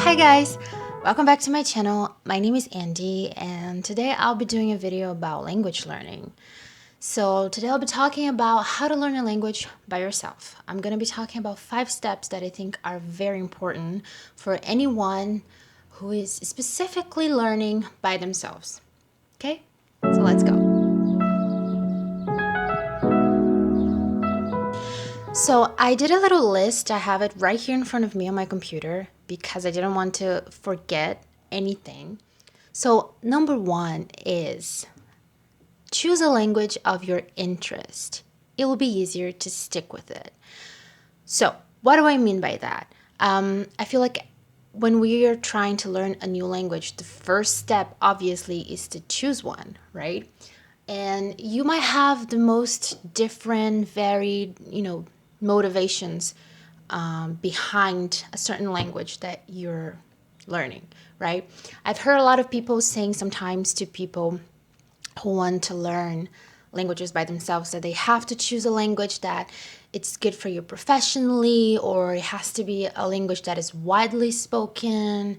Hi guys, welcome back to my channel. My name is Andy and today I'll be doing a video about language learning. So today I'll be talking about how to learn a language by yourself. I'm going to be talking about 5 steps that I think are very important for anyone who is specifically learning by themselves. Okay, so let's go. So I did a little list. I have it right here in front of me on my computer because I didn't want to forget anything. So number 1 is choose a language of your interest. It will be easier to stick with it. So what do I mean by that? I feel like when we are trying to learn a new language, the first step obviously is to choose one, right? And you might have the most different, varied, motivations behind a certain language that you're learning, right? I've heard a lot of people saying sometimes to people who want to learn languages by themselves that they have to choose a language that it's good for you professionally, or it has to be a language that is widely spoken.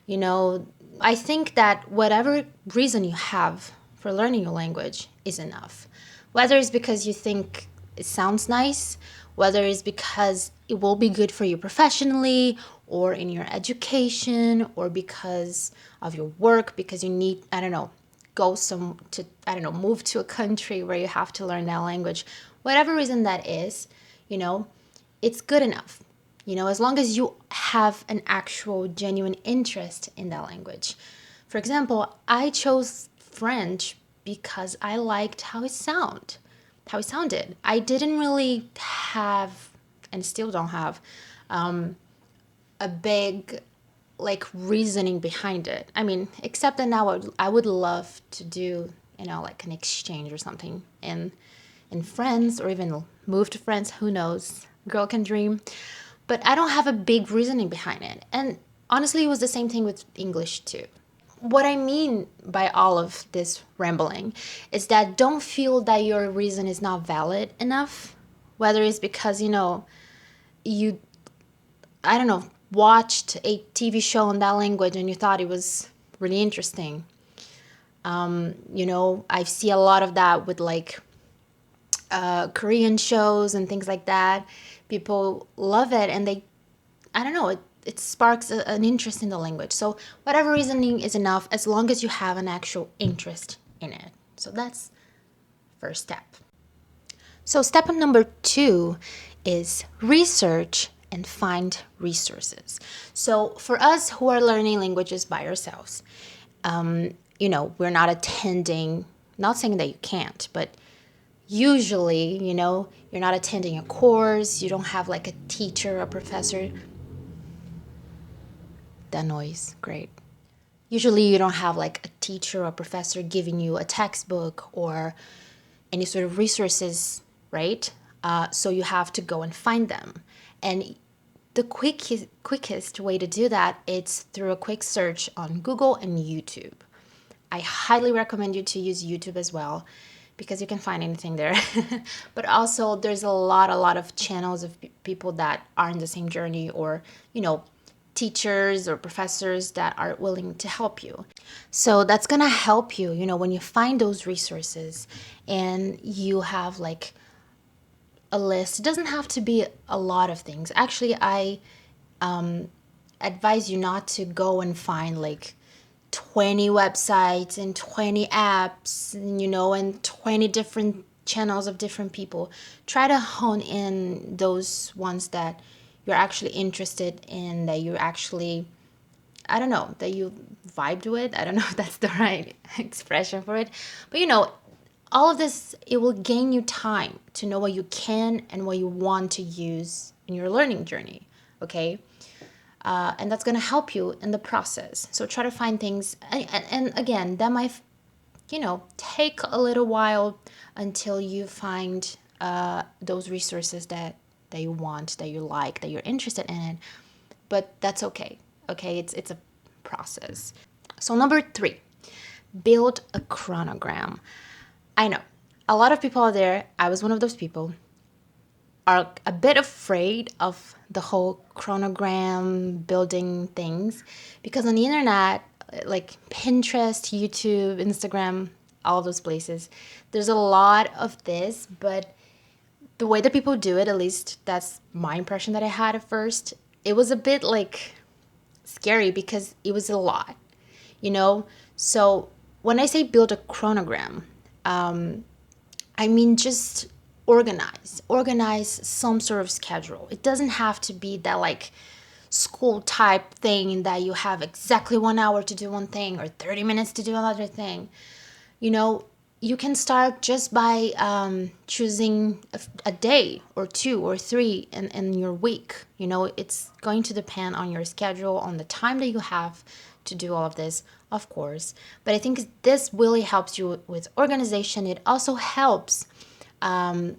I think that whatever reason you have for learning a language is enough. Whether it's because you think it sounds nice, whether it's because it will be good for you professionally or in your education, or because of your work, because you need, move to a country where you have to learn that language. Whatever reason that is, it's good enough. As long as you have an actual genuine interest in that language. For example, I chose French because I liked how it sounded. I didn't really have, and still don't have, a big reasoning behind it. I mean, except that now I would love to do, like an exchange or something in France, or even move to France. Who knows? Girl can dream. But I don't have a big reasoning behind it. And honestly, it was the same thing with English too. What I mean by all of this rambling is that don't feel that your reason is not valid enough, whether it's because, you, watched a TV show in that language and you thought it was really interesting. I see a lot of that with Korean shows and things like that. People love it and it sparks an interest in the language. So whatever reasoning is enough as long as you have an actual interest in it. So that's first step. So step number 2 is research and find resources. So for us who are learning languages by ourselves, we're not attending, not saying that you can't, but usually, you're not attending a course, you don't have like a teacher or professor. That noise, great. Usually you don't have like a teacher or professor giving you a textbook or any sort of resources, right? So you have to go and find them. And the quickest way to do that is through a quick search on Google and YouTube. I highly recommend you to use YouTube as well because you can find anything there. But also there's a lot of channels of people that are in the same journey, or, teachers or professors that are willing to help you. So that's gonna help you, when you find those resources and you have like a list. It doesn't have to be a lot of things. Actually, I advise you not to go and find like 20 websites and 20 apps, and 20 different channels of different people. Try to hone in those ones that you're actually interested in, that you actually, that you vibed with. I don't know if that's the right expression for it. But all of this, it will gain you time to know what you can and what you want to use in your learning journey, okay? And that's going to help you in the process. So try to find things, and again, that might, take a little while until you find those resources that you want, that you like, that you're interested in it. But that's okay. Okay, it's a process. So number 3, build a chronogram. I know a lot of people out there, I was one of those people, are a bit afraid of the whole chronogram building things, because on the internet, like Pinterest, YouTube, Instagram, all those places, there's a lot of this, but the way that people do it, at least that's my impression that I had at first, it was a bit like scary because it was a lot, you know? So when I say build a chronogram, I mean just organize some sort of schedule. It doesn't have to be that like school type thing that you have exactly 1 hour to do one thing or 30 minutes to do another thing. You know, you can start just by choosing a day or two or three in your week. You know, it's going to depend on your schedule, on the time that you have to do all of this, of course. But I think this really helps you with organization. It also helps to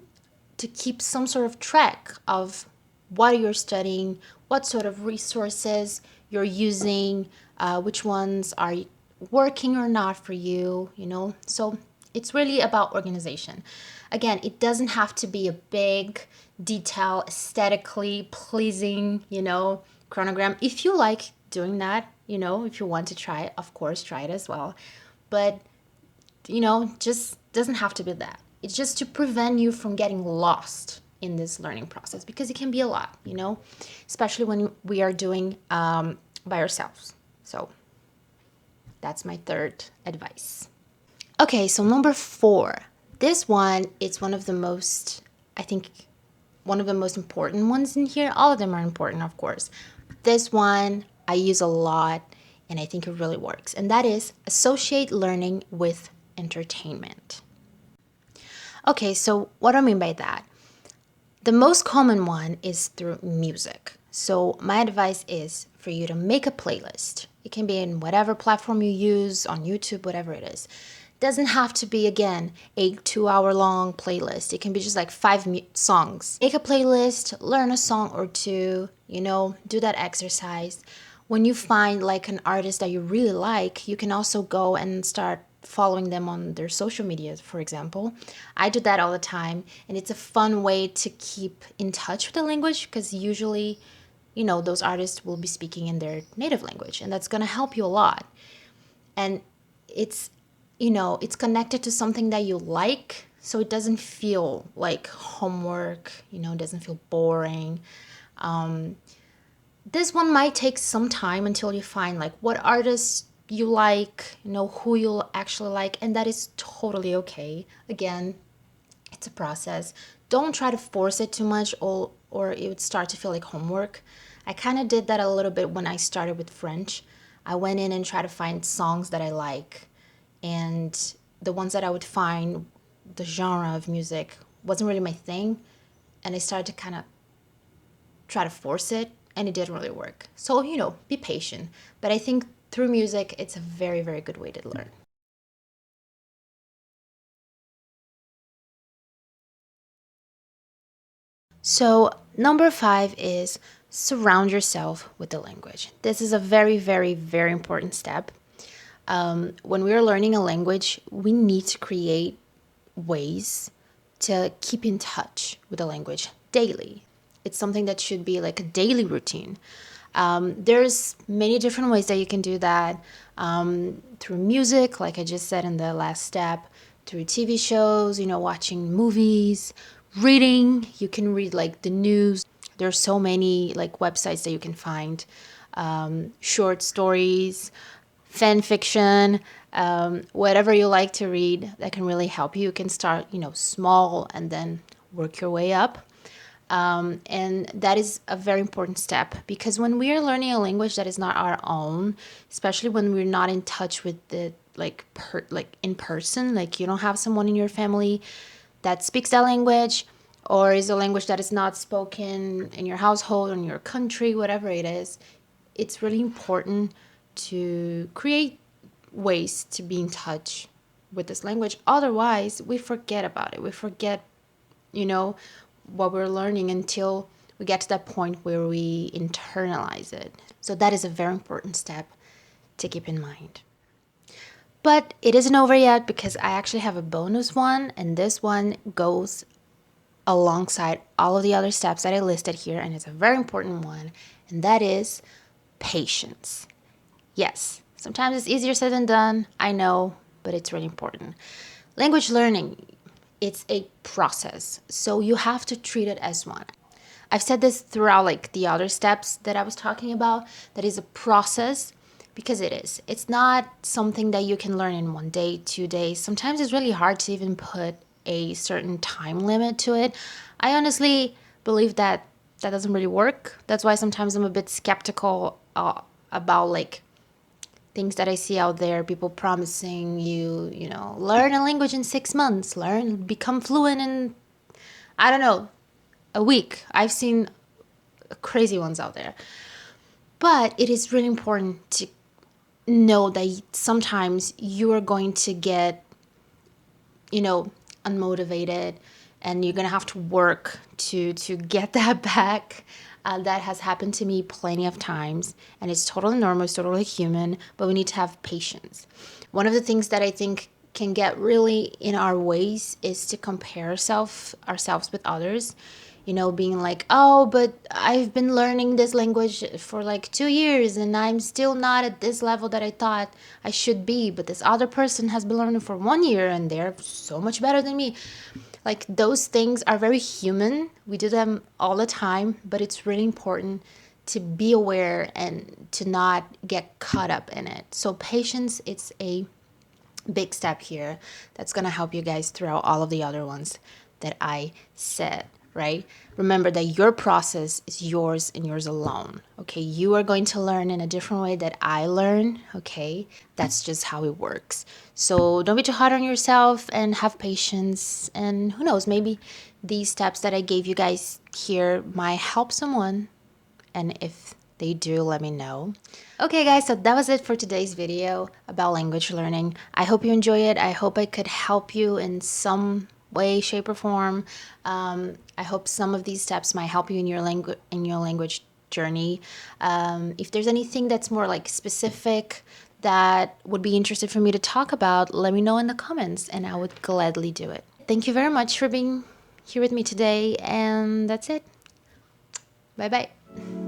keep some sort of track of what you're studying, what sort of resources you're using, which ones are working or not for you, you know? So it's really about organization. Again, it doesn't have to be a big, detail, aesthetically pleasing, you know, chronogram. If you like doing that, you know, if you want to try it, of course, try it as well. But you know, just doesn't have to be that. It's just to prevent you from getting lost in this learning process because it can be a lot, you know, especially when we are doing by ourselves. So that's my third advice. Okay, so number 4. This one is one of the most, I think, one of the most important ones in here. All of them are important, of course. This one I use a lot and I think it really works. And that is associate learning with entertainment. Okay, so what do I mean by that? The most common one is through music. So my advice is for you to make a playlist. It can be in whatever platform you use, on YouTube, whatever it is. Doesn't have to be, again, a 2 hour long playlist. It can be just like 5 songs. Make a playlist, learn a song or two, you know, do that exercise. When you find like an artist that you really like, you can also go and start following them on their social media, for example. I do that all the time, and it's a fun way to keep in touch with the language because usually, you know, those artists will be speaking in their native language, and that's going to help you a lot. And it's, you know, it's connected to something that you like, so it doesn't feel like homework, you know, it doesn't feel boring. This one might take some time until you find like what artists you like, you know, who you'll actually like, and that is totally okay. Again, it's a process. Don't try to force it too much or it would start to feel like homework. I kind of did that a little bit when I started with French. I went in and tried to find songs that I like, and the ones that I would find, the genre of music wasn't really my thing, and I started to kind of try to force it, and it didn't really work. So, you know, be patient. But I think through music, it's a very, very good way to learn. So, number 5 is surround yourself with the language. This is a very, very, very important step. When we are learning a language, we need to create ways to keep in touch with the language daily. It's something that should be like a daily routine. There's many different ways that you can do that, through music, like I just said in the last step, through TV shows, you know, watching movies, reading. You can read like the news. There's so many like websites that you can find, short stories, fan fiction, whatever you like to read that can really help you. You can start, you know, small and then work your way up. And that is a very important step because when we are learning a language that is not our own, especially when we're not in touch with the like in person, like you don't have someone in your family that speaks that language, or is a language that is not spoken in your household or in your country, whatever it is, it's really important to create ways to be in touch with this language. Otherwise, we forget about it. We forget, you know, what we're learning until we get to that point where we internalize it. So that is a very important step to keep in mind. But it isn't over yet because I actually have a bonus one, and this one goes alongside all of the other steps that I listed here, and it's a very important one, and that is patience. Yes, sometimes it's easier said than done, I know, but it's really important. Language learning, it's a process, so you have to treat it as one. I've said this throughout like the other steps that I was talking about, that is a process, because it is. It's not something that you can learn in 1 day, 2 days. Sometimes it's really hard to even put a certain time limit to it. I honestly believe that that doesn't really work. That's why sometimes I'm a bit skeptical about like things that I see out there, people promising you, learn a language in 6 months, become fluent in, I don't know, a week. I've seen crazy ones out there. But it is really important to know that sometimes you are going to get, unmotivated, and you're going to have to work to get that back. That has happened to me plenty of times, and it's totally normal, it's totally human, but we need to have patience. One of the things that I think can get really in our ways is to compare ourselves with others. Being like, oh, but I've been learning this language for like 2 years and I'm still not at this level that I thought I should be. But this other person has been learning for 1 year and they're so much better than me. Like, those things are very human. We do them all the time, but it's really important to be aware and to not get caught up in it. So patience, it's a big step here that's going to help you guys throughout all of the other ones that I said, right? Remember that your process is yours and yours alone, okay? You are going to learn in a different way that I learn, okay? That's just how it works. So don't be too hard on yourself and have patience. And who knows, maybe these steps that I gave you guys here might help someone. And if they do, let me know. Okay guys, so that was it for today's video about language learning. I hope you enjoy it. I hope I could help you in some way, shape, or form. I hope some of these steps might help you in your language journey. If there's anything that's more like specific that would be interested for me to talk about, let me know in the comments and I would gladly do it. Thank you very much for being here with me today, and that's it. Bye bye.